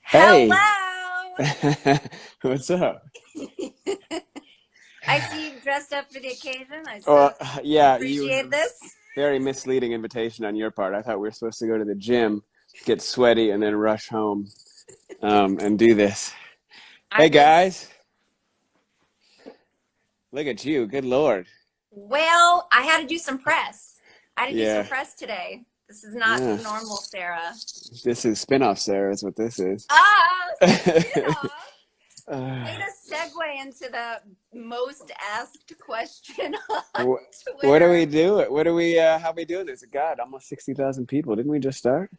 Hey, Hello! what's up? I see you dressed up for the occasion. I so Well, yeah, appreciate this. very misleading invitation on your part. I thought we were supposed to go to the gym, get sweaty, and then rush home and do this. I Hey was, guys, look at you. Good Lord. well, I had to do some press. I had to do some Yeah, press today. This is not yeah. normal, Sarah. This is spin-off, Sarah, is what this is. Ah, spin-off. Way Uh, to segue into the most asked question on wh- what do we Twitter. do? What do we, how we doing this? God, almost 60,000 people. Didn't we just start?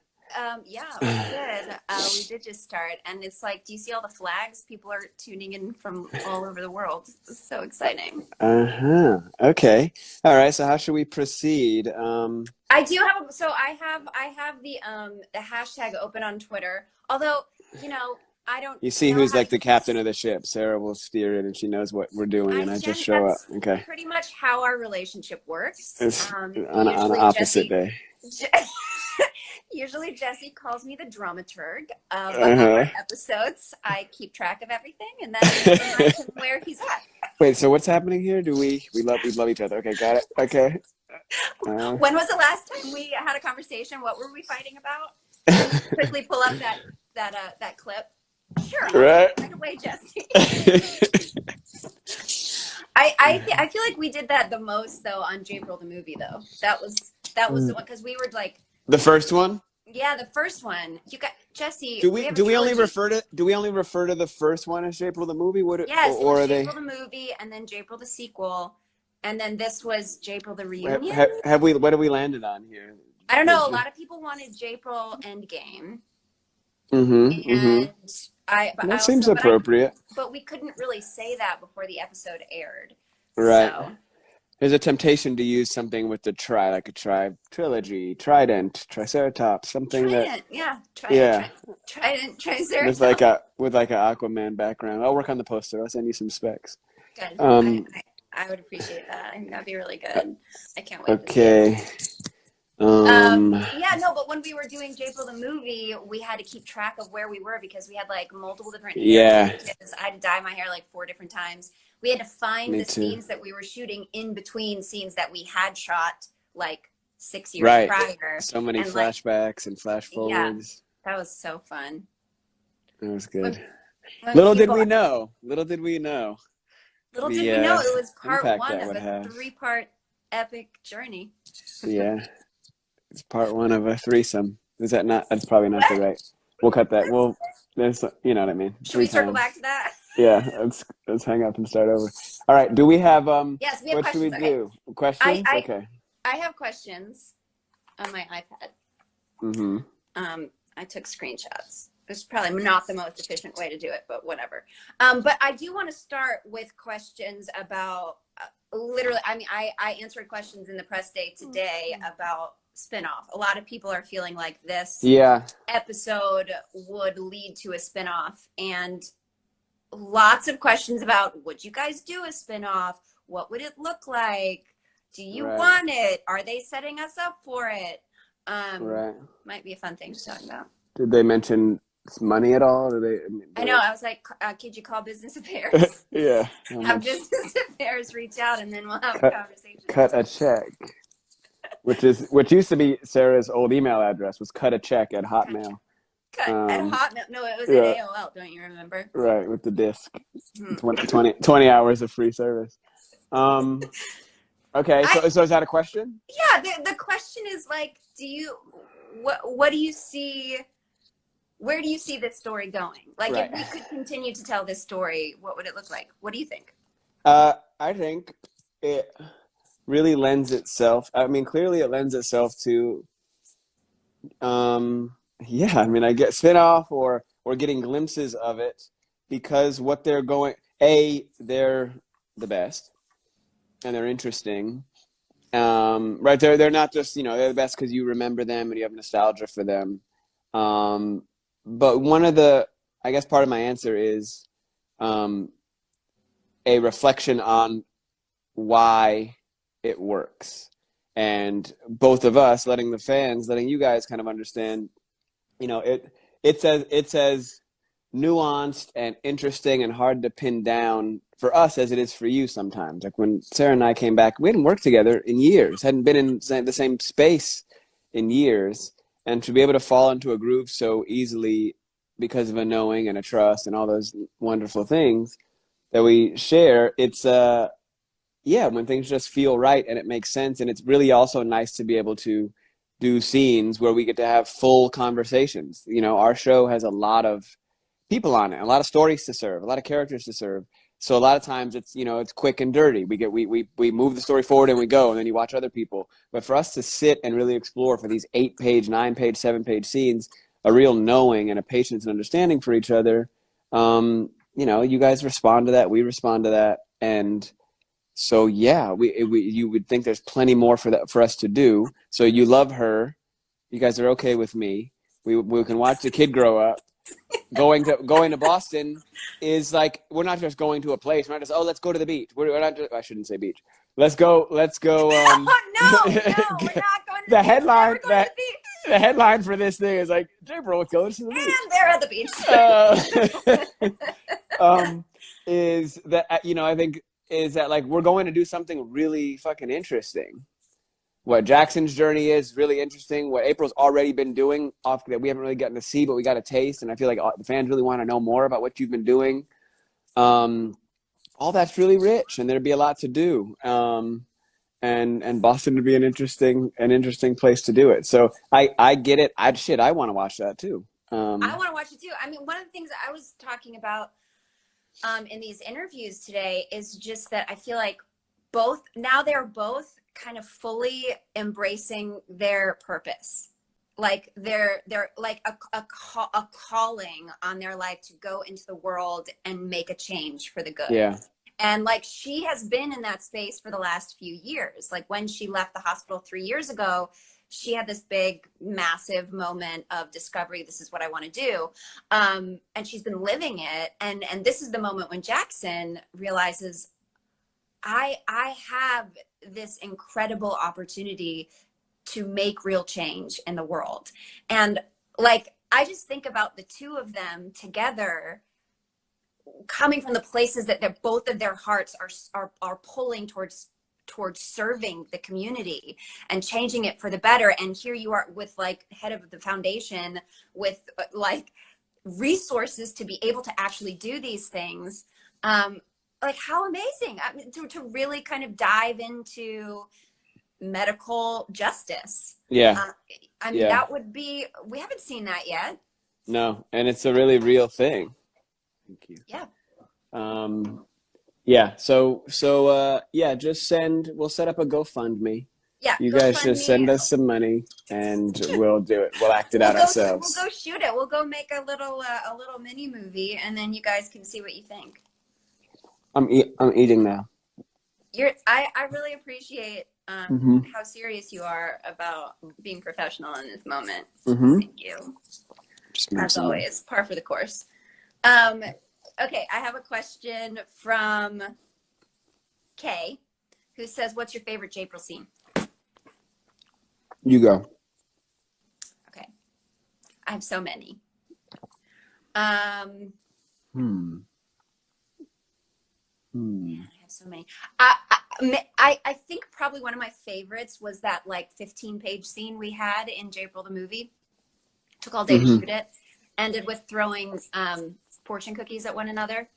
Yeah, we did. We did just start, and it's like, do you see all the flags? People are tuning in from all over the world. It's so exciting. Uh-huh. Okay. All right. So how should we proceed? I do have so I have the hashtag open on Twitter. Although, I don't You see know who's how to like the captain use of the ship. Sarah will steer it and she knows what we're doing and I just Jen, show up. that's Okay. pretty much how our relationship works. It's on an Usually opposite Jesse day. usually Jesse calls me the dramaturg of Uh-huh. our episodes. I keep track of everything and then remind him where he's at. Wait, so what's happening here? Do we love each other. Okay, got it. Okay. Uh, When was the last time we had a conversation? What were we fighting about? Can you quickly pull up that clip? Sure, I'll do right. it right away, Jesse. I feel like we did that the most though on Japril the movie though. That was the one because we were like, The first one? yeah, the first one. You got Jesse. Do We we have a do we only trilogy. refer to the first one as April the movie? Yes, it Or was are they Japril the movie, and then Japril the sequel, and then this was Japril the reunion. have we what have we landed on here? I don't know. A lot of people wanted Japril Endgame, Mm-hmm. Mm-hmm. and but That seems appropriate. but we couldn't really say that before the episode aired. Right. So There's a temptation to use something with the like a trilogy, trident, triceratops, something that, Trident, yeah, yeah, Trident, with like Triceratops. a Aquaman background. I'll work on the poster. I'll send you some specs. Good. Um, I would appreciate that. I think that'd be really good. I can't wait to see it. okay. Um, Yeah, no, but when we were doing Japril the movie, we had to keep track of where we were because we had like multiple different hair yeah, changes. I had to dye my hair like 4 different times. We had to find me the too. scenes that we were shooting in between scenes that we had shot like 6 years Right. prior. So many And like, flashbacks and flash yeah, forwards. that was so fun. It was When, good. when Little did people, we know. Little did we know little did the we know it was part impact one that of would a have. 3-part epic journey. Yeah. It's part one of a threesome. Is that not? That's probably not the What? right. We'll cut that. There's, you know what I mean. Should Three we circle times. back to that? Yeah. Let's hang up and start over. All right. Do we have Yes, we have What should we questions. Okay. do? I, Questions? I Okay. I have questions on my iPad. Mm-hmm. I took screenshots. It's probably not the most efficient way to do it, but whatever. But I do want to start with questions about literally. I mean, I answered questions in the press day today about spinoff. A lot of people are feeling like this Yeah. episode would lead to a spinoff, and lots of questions about would you guys do a spinoff? What would it look like? Do you Right. want it? Are they setting us up for it? Right. Might be a fun thing to talk about. Did they mention money at all? Did they? I know. I was like, could you call business affairs? Yeah. How Have much? business affairs reach out, and then we'll have a Cut. conversation. Cut a check. Which used to be Sarah's old email address was cut a check at Hotmail. Cut at Hotmail. No, it was at Yeah. AOL. Don't you remember? Right, with the disc. Hmm. 20 hours of free service. Okay, I so is that a question? Yeah. The question is like, what do you see? Where do you see this story going? Like, Right. if we could continue to tell this story, what would it look like? What do you think? I think it really lends itself. I mean, clearly it lends itself to, yeah. I mean, I get spin-off or getting glimpses of it because what they're going. They're the best and they're interesting. Right. They're not just they're the best because you remember them and you have nostalgia for them. But one of I guess part of my answer is a reflection on why it works. and both of us letting you guys kind of understand, it's as nuanced and interesting and hard to pin down for us as it is for you sometimes. Like when Sarah and I came back, we hadn't worked together in years, hadn't been in the same space in years, and to be able to fall into a groove so easily because of a knowing and a trust and all those wonderful things that we share, it's when things just feel right and it makes sense. And it's really also nice to be able to do scenes where we get to have full conversations. Our show has a lot of people on it, a lot of stories to serve, a lot of characters to serve. So a lot of times it's quick and dirty. We move the story forward and we go, and then you watch other people. But for us to sit and really explore for these 8-page, 9-page, 7-page scenes, a real knowing and a patience and understanding for each other, you guys respond to that, we respond to that, and so you would think there's plenty more for us to do. So you love her, you guys are okay with me. We can watch the kid grow up. Going to Boston is like, we're not just going to a place. We're not just, let's go to the beach. We're not just, I shouldn't say beach. Let's go. No, we're not going to the headline. The headline for this thing is like, Japril goes to the beach. And they're at the beach. Is that, I think is that like, we're going to do something really fucking interesting. What Jackson's journey is really interesting. What April's already been doing that we haven't really gotten to see, but we got a taste. And I feel like the fans really want to know more about what you've been doing. All that's really rich, and there'd be a lot to do. And Boston would be an interesting place to do it. So I get it. I want to watch that too. I want to watch it too. I mean, one of the things I was talking about in these interviews today is just that I feel like they're both kind of fully embracing their purpose. Like they're like a calling on their life to go into the world and make a change for the good. Yeah. And like, she has been in that space for the last few years. Like when she left the hospital 3 years ago, she had this big, massive moment of discovery. This is what I want to do. And she's been living it. And this is the moment when Jackson realizes, I have this incredible opportunity to make real change in the world. And like, I just think about the two of them together coming from the places that both of their hearts are pulling towards serving the community and changing it for the better. And here you are with like head of the foundation with like resources to be able to actually do these things. Like, how amazing. I mean, to really kind of dive into medical justice. Yeah. I mean, that would be, we haven't seen that yet. No, and it's a really real thing. Thank you. Yeah. So we'll set up a GoFundMe. Yeah. You guys just send us some money and we'll do it. We'll act it out ourselves. We'll go shoot it. We'll go make a little mini movie, and then you guys can see what you think. I'm eating now. I really appreciate how serious you are about being professional in this moment. Thank you. As always, par for the course. Okay, I have a question from Kay, who says, "What's your favorite Japril scene?" You go. Okay, I have so many. I have so many. I think probably one of my favorites was that like 15-page scene we had in Japril the movie. Took all day to shoot it. Ended with throwing fortune cookies at one another.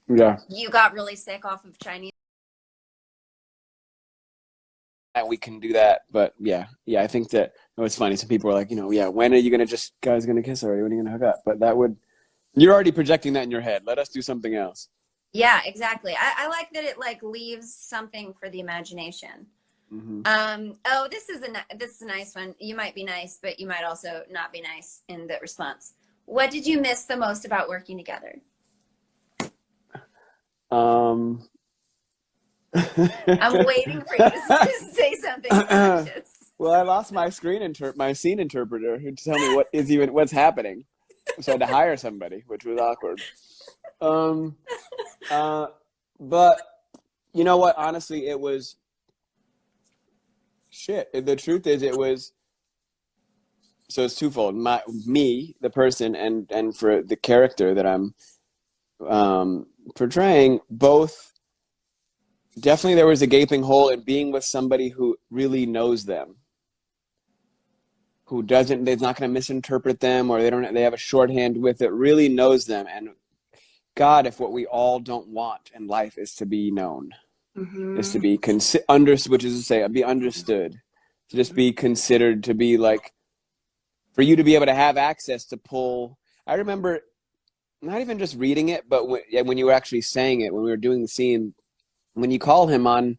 Yeah. You got really sick off of Chinese. We can do that, but I think that it was funny. Some people were like, when are you guys gonna kiss already? When are you gonna hook up? But you're already projecting that in your head. Let us do something else. Yeah, exactly. I like that it like leaves something for the imagination. This is a nice one. You might be nice, but you might also not be nice in the response. What did you miss the most about working together? I'm waiting for you to say something delicious. Well, I lost my scene interpreter who tell me what's happening. So I had to hire somebody, which was awkward. But you know what? Honestly, it was shit. The truth is, it was, so it's twofold. Me, the person, and for the character that I'm portraying, both. Definitely, there was a gaping hole in being with somebody who really knows them, who doesn't, they're not going to misinterpret them, or they have a shorthand with it, really knows them. And God, if what we all don't want in life is to be known, is to be which is to say, be understood, to just be considered, to be like, for you to be able to have access to pull. I remember not even just reading it, but when you were actually saying it, when we were doing the scene, when you call him on,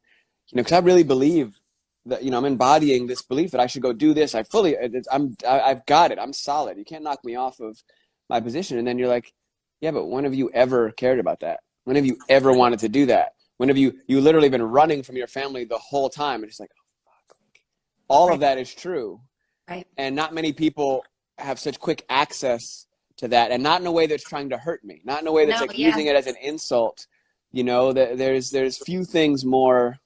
because I really believe that, I'm embodying this belief that I should go do this. I've got it. I'm solid. You can't knock me off of my position. And then you're like, yeah, but when have you ever cared about that? When have you ever wanted to do that? When have you literally been running from your family the whole time? And it's like, oh, fuck. All of that is true. Right. And not many people have such quick access to that, and not in a way that's trying to hurt me, not in a way that's using it as an insult. There's few things more.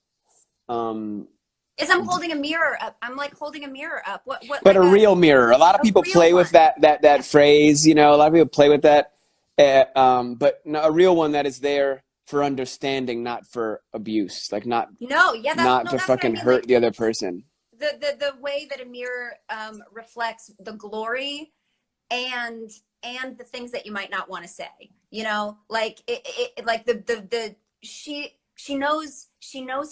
Is I'm holding a mirror up. I'm like holding a mirror up. What? But a real mirror. A lot of people play with that phrase. A lot of people play with that. But a real one that is there for understanding, not for abuse. Like not to fucking hurt the other person. The way that a mirror reflects the glory and the things that you might not want to say, like she knows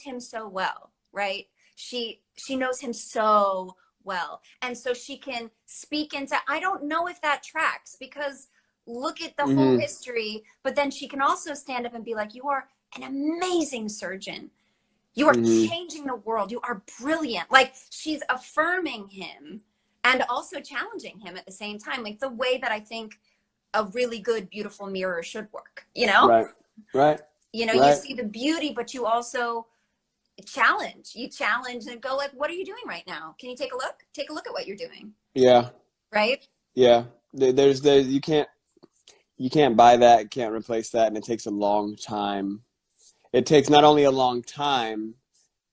him so well, right? She knows him so well, and so she can speak into, I don't know if that tracks, because look at the whole history, but then she can also stand up and be like, you are an amazing surgeon. You are changing the world. You are brilliant. Like, she's affirming him and also challenging him at the same time. Like the way that I think a really good, beautiful mirror should work, Right. You see the beauty, but you also challenge. You challenge and go like, what are you doing right now? Can you take a look? Take a look at what you're doing. Yeah. Right? Yeah. There's you can't buy that, you can't replace that, and it takes a long time. It takes not only a long time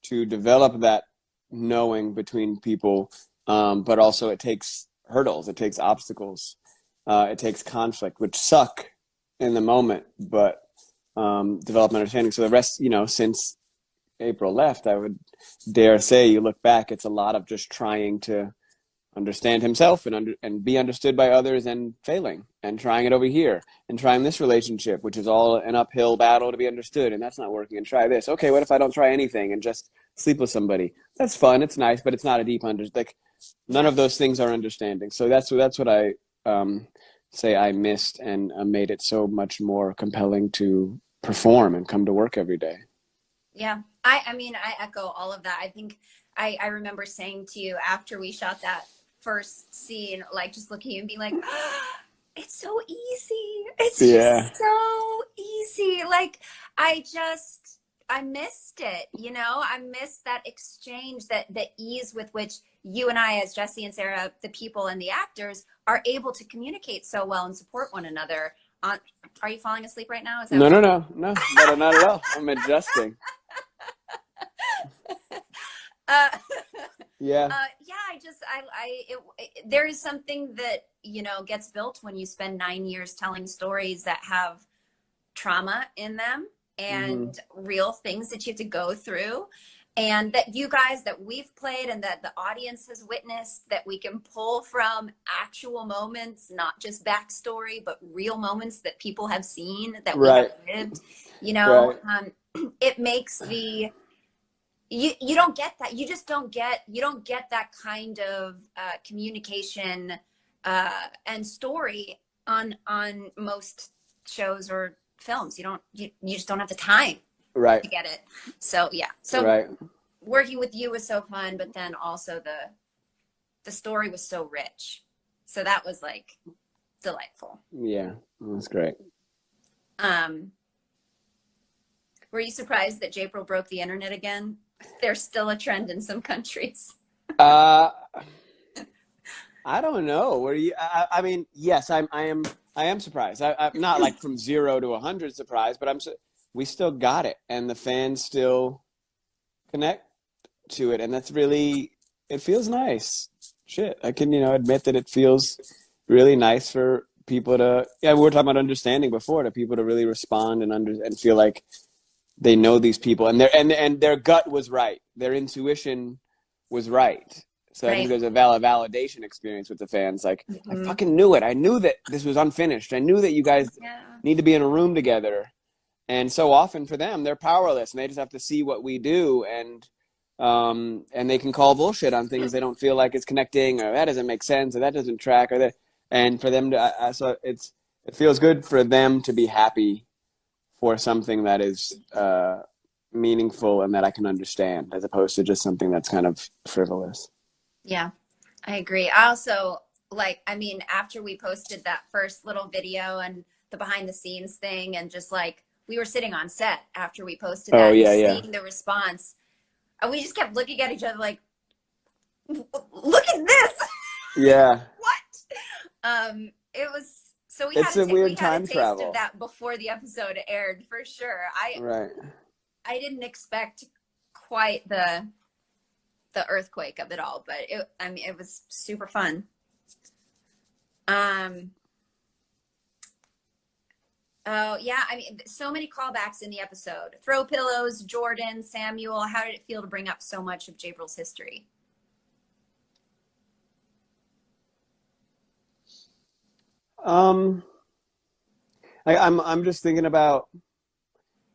to develop that knowing between people, but also it takes hurdles, it takes obstacles, it takes conflict, which suck in the moment, but develop an understanding. So the rest, since April left, I would dare say, you look back, it's a lot of just trying to understand himself and be understood by others, and failing and trying it over here and trying this relationship, which is all an uphill battle to be understood, and that's not working, and try this. Okay, what if I don't try anything and just sleep with somebody? That's fun, it's nice, but it's not a deep none of those things are understanding. So that's what I say I missed, and made it so much more compelling to perform and come to work every day. Yeah, I mean, I echo all of that. I think I remember saying to you after we shot that first scene, like just looking at you and being like, oh, it's so easy. It's just so easy. Like I missed it, I missed that exchange, that the ease with which you and I, as Jesse and Sarah, the people and the actors, are able to communicate so well and support one another. Are you falling asleep right now? Is that No, not at all. I'm adjusting. There is something that gets built when you spend 9 years telling stories that have trauma in them and real things that you have to go through, and that you guys, that we've played and that the audience has witnessed, that we can pull from actual moments, not just backstory, but real moments that people have seen, that we have lived. It makes you don't get that. You just don't get that kind of communication and story on most shows or films. You just don't have the time to get it. So working with you was so fun, but then also the story was so rich. So that was like delightful. Yeah, that's great. Were you surprised that Japril broke the internet again? There's still a trend in some countries. I don't know. I mean, yes, I am surprised. I'm not like from 0 to 100 surprised, but we still got it, and the fans still connect to it, and that's really, it feels nice. Shit, I can, admit that it feels really nice for people to, yeah, we were talking about understanding before, to people to really respond and feel like they know these people, and their gut was right, their intuition was right. So I think Right. there's a validation experience with the fans. Like, I Mhm. fucking knew it. I knew that this was unfinished. I knew that you guys Yeah. need to be in a room together. And so often for them, they're powerless, and they just have to see what we do, and they can call bullshit on things they don't feel like it's connecting, or that doesn't make sense, or that doesn't track, or that. And for them to, so it feels good for them to be happy for something that is meaningful and that I can understand, as opposed to just something that's kind of frivolous. Yeah, I agree. I also I mean, after we posted that first little video and the behind the scenes thing, and just like we were sitting on set after we posted Oh that, yeah, just yeah, seeing the response, and we just kept looking at each other like, look at this. yeah. What? It was, so It's a weird we had a time taste of travel, that before the episode aired for sure. right? I didn't expect quite the earthquake of it all, but I mean, it was super fun. Oh yeah, I mean, so many callbacks in the episode. Throw pillows, Jordan, Samuel. How did it feel to bring up so much of Japril's history? Um, I'm just thinking about,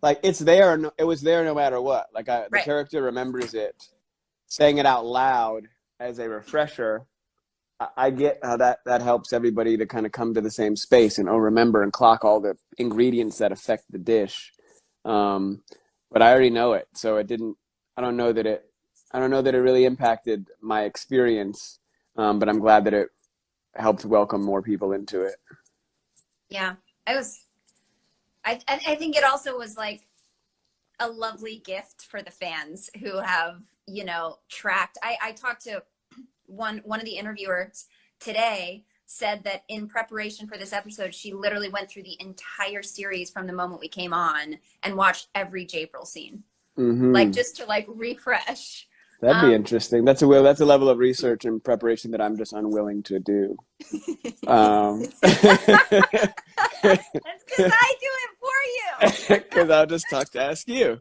like, it's there. It was there no matter what. Like, the Right. character remembers it. Saying it out loud as a refresher, I get how that helps everybody to kind of come to the same space and remember and clock all the ingredients that affect the dish. But I already know it, so it didn't. I don't know that it. I don't know that it really impacted my experience. But I'm glad that it helped welcome more people into it. Yeah, I was. I think it also was like a lovely gift for the fans who have, tracked. I talked to one of the interviewers today, said that in preparation for this episode, she literally went through the entire series from the moment we came on and watched every Japril scene, like Mm-hmm. just to like refresh. That'd be Um, interesting. That's a level of research and preparation that I'm just unwilling to do. That's because I do it for you. Because I'll just talk to ask you.